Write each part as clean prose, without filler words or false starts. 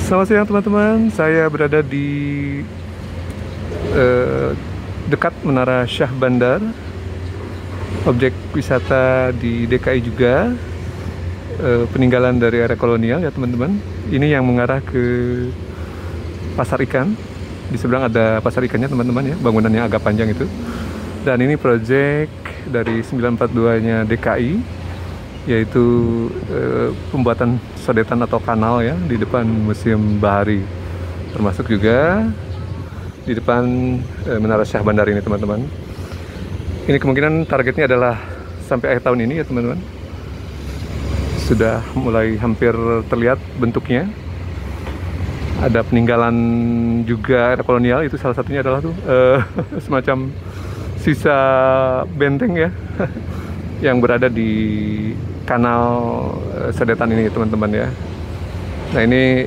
Selamat siang teman-teman, saya berada di dekat Menara Syah Bandar, objek wisata di DKI juga, peninggalan dari era kolonial ya teman-teman. Ini yang mengarah ke pasar ikan, di seberang ada pasar ikannya teman-teman ya, bangunannya agak panjang itu. Dan ini proyek dari 942-nya DKI, yaitu pembuatan sodetan atau kanal ya di depan Museum Bahari, termasuk juga di depan Menara Syah Bandar ini teman-teman. Ini kemungkinan targetnya adalah sampai akhir tahun ini ya teman-teman. Sudah mulai hampir terlihat bentuknya. Ada peninggalan juga era kolonial, itu salah satunya adalah tuh semacam sisa benteng ya yang berada di kanal sodetan ini teman-teman ya. Nah ini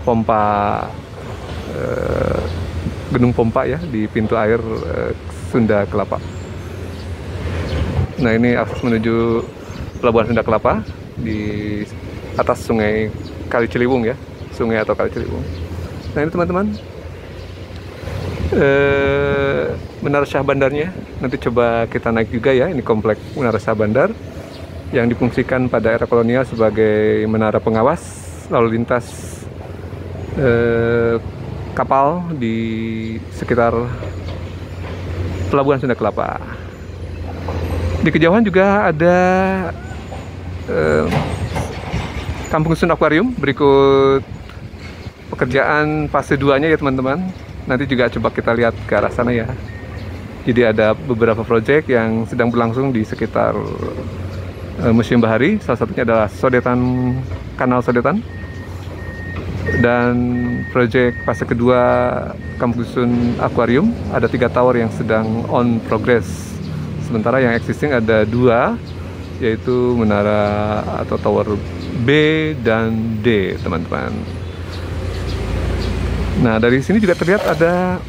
pompa gedung pompa ya di pintu air Sunda Kelapa. Nah ini akses menuju Pelabuhan Sunda Kelapa di atas sungai Kali Ciliwung ya, sungai atau Kali Ciliwung. Nah ini teman-teman Menara Syah Bandarnya, nanti coba kita naik juga ya. Ini komplek Menara Syah Bandar yang difungsikan pada era kolonial sebagai menara pengawas lalu lintas kapal di sekitar Pelabuhan Sunda Kelapa. Di kejauhan juga ada Kampung Sun Aquarium, berikut pekerjaan fase 2-nya ya teman-teman. Nanti juga coba kita lihat ke arah sana ya. Jadi ada beberapa proyek yang sedang berlangsung di sekitar Museum Bahari. Salah satunya adalah sodetan, kanal sodetan, dan proyek fase kedua Kampung Sun Aquarium. Ada 3 tower yang sedang on progress. Sementara yang existing ada 2, yaitu menara atau tower B dan D teman-teman. Nah dari sini juga terlihat ada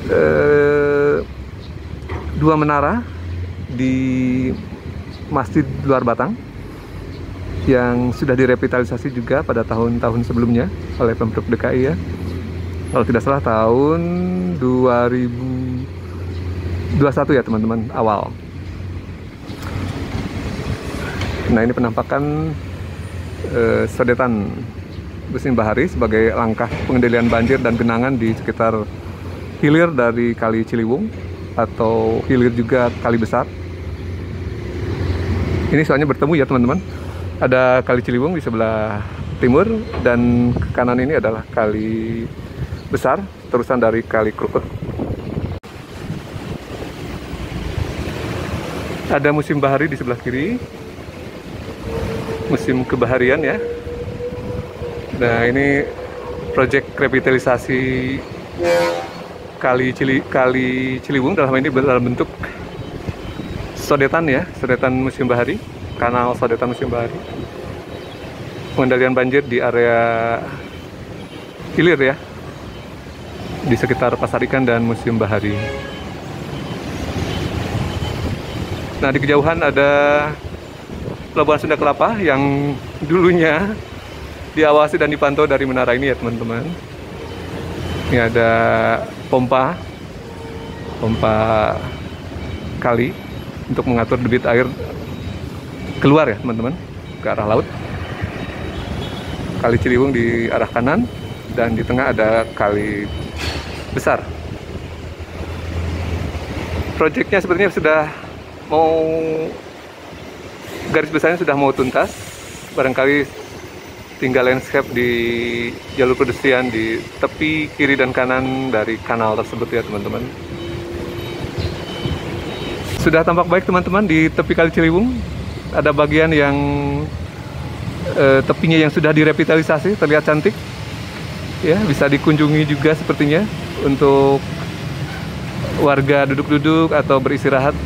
2 menara di Masjid Luar Batang yang sudah direvitalisasi juga pada tahun-tahun sebelumnya oleh Pemprov DKI ya. Kalau tidak salah tahun 2021 ya teman-teman, awal. Nah ini penampakan sodetan Museum Bahari sebagai langkah pengendalian banjir dan genangan di sekitar hilir dari Kali Ciliwung atau hilir juga Kali Besar. Ini soalnya bertemu ya teman-teman. Ada Kali Ciliwung di sebelah timur dan ke kanan ini adalah Kali Besar, terusan dari Kali Krukut. Ada Museum Bahari di sebelah kiri, Museum Kebaharian ya. Nah ini proyek revitalisasi Kali Ciliwung dalam ini dalam bentuk sodetan ya, sodetan Museum Bahari, kanal sodetan Museum Bahari. Pengendalian banjir di area hilir ya, di sekitar Pasar Ikan dan Museum Bahari. Nah di kejauhan ada Pelabuhan Sunda Kelapa yang dulunya diawasi dan dipantau dari menara ini ya teman-teman. Ini ada pompa kali untuk mengatur debit air keluar ya teman-teman ke arah laut. Kali Ciliwung di arah kanan dan di tengah ada Kali Besar. Proyeknya sepertinya sudah mau, garis besarnya sudah mau tuntas. Barangkali tinggal landscape di jalur pedestrian di tepi kiri dan kanan dari kanal tersebut ya teman-teman. Sudah tampak baik teman-teman di tepi Kali Ciliwung. Ada bagian yang tepinya yang sudah direvitalisasi, terlihat cantik ya, bisa dikunjungi juga sepertinya untuk warga duduk-duduk atau beristirahat.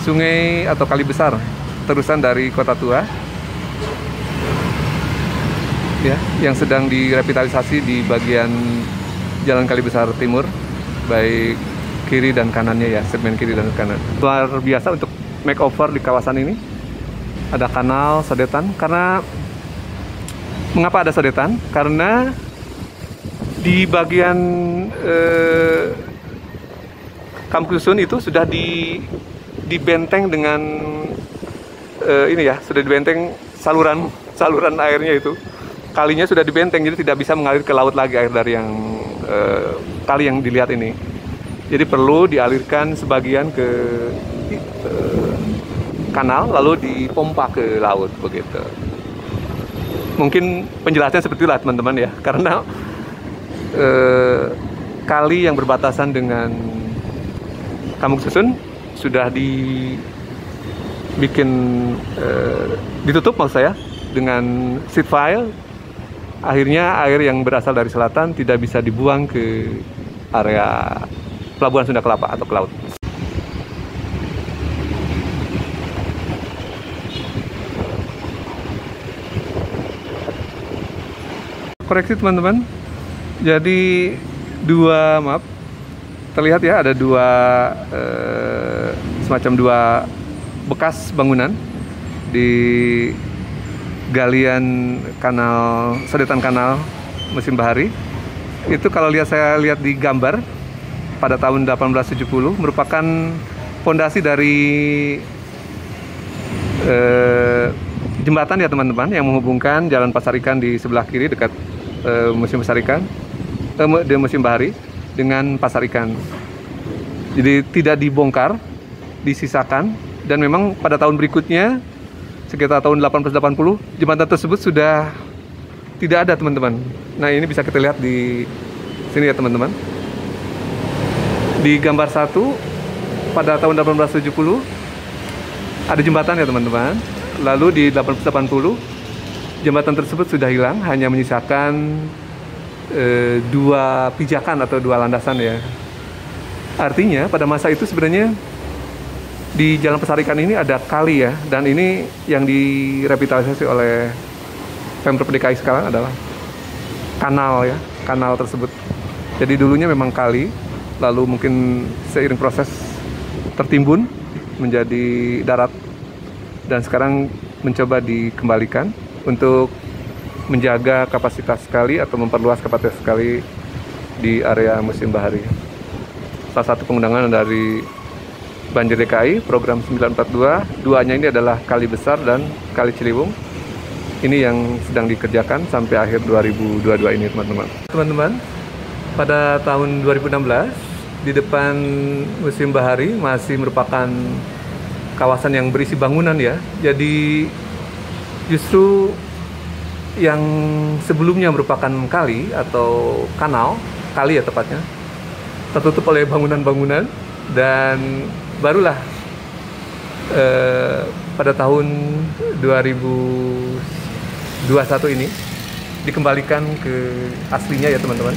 Sungai atau Kali Besar terusan dari Kota Tua ya, yang sedang direvitalisasi di bagian Jalan Kali Besar Timur, baik kiri dan kanannya ya, segmen kiri dan kanan. Luar biasa untuk makeover di kawasan ini. Ada kanal sodetan, karena Mengapa ada sodetan? Karena di bagian Kampung Susun itu sudah dibenteng dengan ini ya, sudah dibenteng saluran airnya itu. Kalinya sudah dibenteng, jadi tidak bisa mengalir ke laut lagi air dari yang kali yang dilihat ini. Jadi perlu dialirkan sebagian ke kanal lalu dipompa ke laut begitu. Mungkin penjelasannya seperti itulah teman-teman ya, karena kali yang berbatasan dengan Kampung Susun sudah ditutup maksud saya dengan seed file. Akhirnya air yang berasal dari selatan tidak bisa dibuang ke area Pelabuhan Sunda Kelapa atau ke laut. Koreksi teman-teman, jadi terlihat ya ada semacam dua bekas bangunan di galian sodetan kanal Musim Bahari. Itu kalau saya lihat di gambar pada tahun 1870 merupakan fondasi dari jembatan ya teman-teman, yang menghubungkan Jalan Pasar Ikan di sebelah kiri dekat Museum Pasar Ikan, di Musim Bahari dengan Pasar Ikan. Jadi tidak dibongkar, disisakan, dan memang pada tahun berikutnya sekitar tahun 1880 jembatan tersebut sudah tidak ada teman-teman. Nah ini bisa kita lihat di sini ya teman-teman. Di gambar 1 pada tahun 1870 ada jembatan ya teman-teman. Lalu di 1880 jembatan tersebut sudah hilang, hanya menyisakan 2 pijakan atau 2 landasan ya. Artinya pada masa itu sebenarnya di Jalan Pasar Ikan ini ada kali ya, dan ini yang direvitalisasi oleh Pemprov DKI sekarang adalah kanal ya, kanal tersebut. Jadi dulunya memang kali, lalu mungkin seiring proses tertimbun menjadi darat, dan sekarang mencoba dikembalikan untuk menjaga kapasitas kali atau memperluas kapasitas kali di area Musim Bahari. Salah satu pengundangan dari Banjir DKI program 942, duanya ini adalah Kali Besar dan Kali Ciliwung. Ini yang sedang dikerjakan sampai akhir 2022 ini teman-teman. Teman-teman, pada tahun 2016 di depan Museum Bahari masih merupakan kawasan yang berisi bangunan ya. Jadi justru yang sebelumnya merupakan kali atau kanal, kali ya tepatnya, tertutup oleh bangunan-bangunan, dan barulah pada tahun 2021 ini dikembalikan ke aslinya ya teman-teman.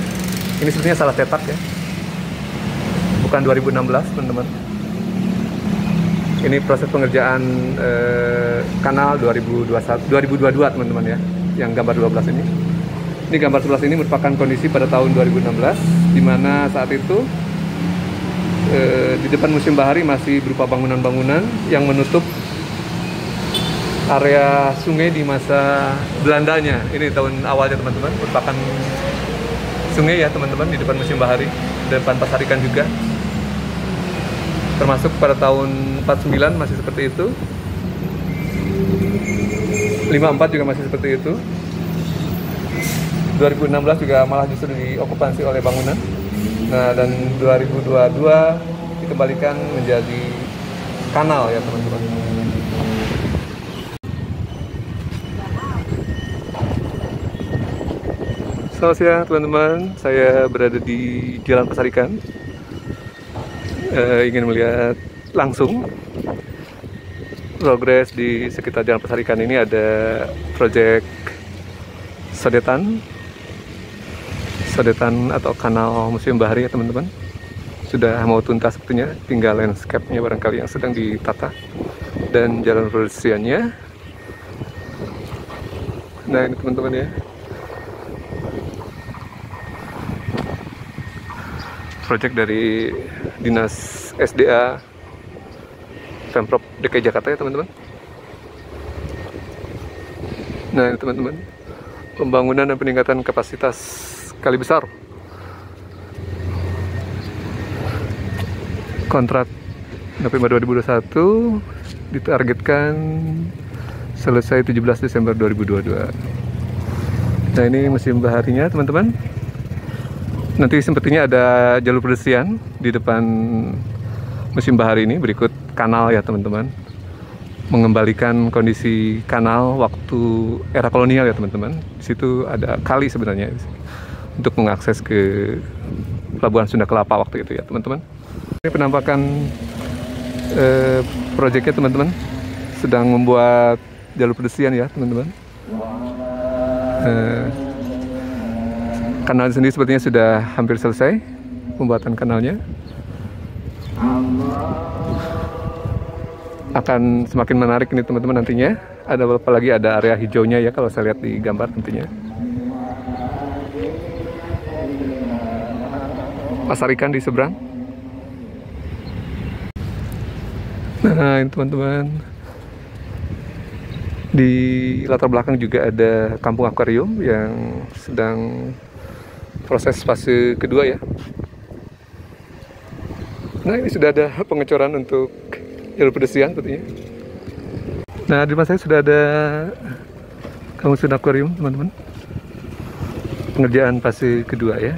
Ini sebenarnya salah cetak ya, bukan 2016 teman-teman. Ini proses pengerjaan kanal 2022 teman-teman ya, yang gambar 12 ini. Ini gambar 11 ini merupakan kondisi pada tahun 2016, di mana saat itu di depan Museum Bahari masih berupa bangunan-bangunan yang menutup area sungai di masa Belandanya. Ini tahun awalnya teman-teman, merupakan sungai ya teman-teman di depan Museum Bahari, depan Pasar Ikan juga. Termasuk pada tahun 49 masih seperti itu, 54 juga masih seperti itu, 2016 juga malah justru diokupansi oleh bangunan. Nah, dan 2022 dikembalikan menjadi kanal ya teman-teman. Selamat siang teman-teman, saya berada di Jalan Pasar Ikan. Ingin melihat langsung progres di sekitar Jalan Pasar Ikan ini. Ada proyek sodetan atau kanal Museum Bahari ya teman-teman. Sudah mau tuntas sepertinya, tinggal landscape-nya barangkali yang sedang ditata dan jalan pedestriannya. Nah ini teman-teman ya, proyek dari Dinas SDA Pemprov DKI Jakarta ya teman-teman. Nah ini teman-teman, pembangunan dan peningkatan kapasitas kali besar. Kontrak November 2021 ditargetkan selesai 17 Desember 2022. Nah, ini musim baharinya teman-teman. Nanti sepertinya ada jalur pedestrian di depan musim bahari ini. Berikut kanal ya teman-teman, mengembalikan kondisi kanal waktu era kolonial ya teman-teman. Di situ ada kali sebenarnya untuk mengakses ke Pelabuhan Sunda Kelapa waktu itu ya teman-teman. Ini penampakan proyeknya teman-teman, sedang membuat jalur pedestrian ya teman-teman. Kanal sendiri sepertinya sudah hampir selesai pembuatan kanalnya. Akan semakin menarik ini teman-teman nantinya. Ada apalagi ada area hijaunya ya kalau saya lihat di gambar tentunya. Pasar ikan di seberang. Nah, ini teman-teman. Di latar belakang juga ada kampung akuarium yang sedang proses fase kedua ya. Nah, ini sudah ada pengecoran untuk jalur pedestrian sepertinya. Nah, di depan saya sudah ada kampung Sunda Akuarium teman-teman. Pengerjaan fase kedua ya.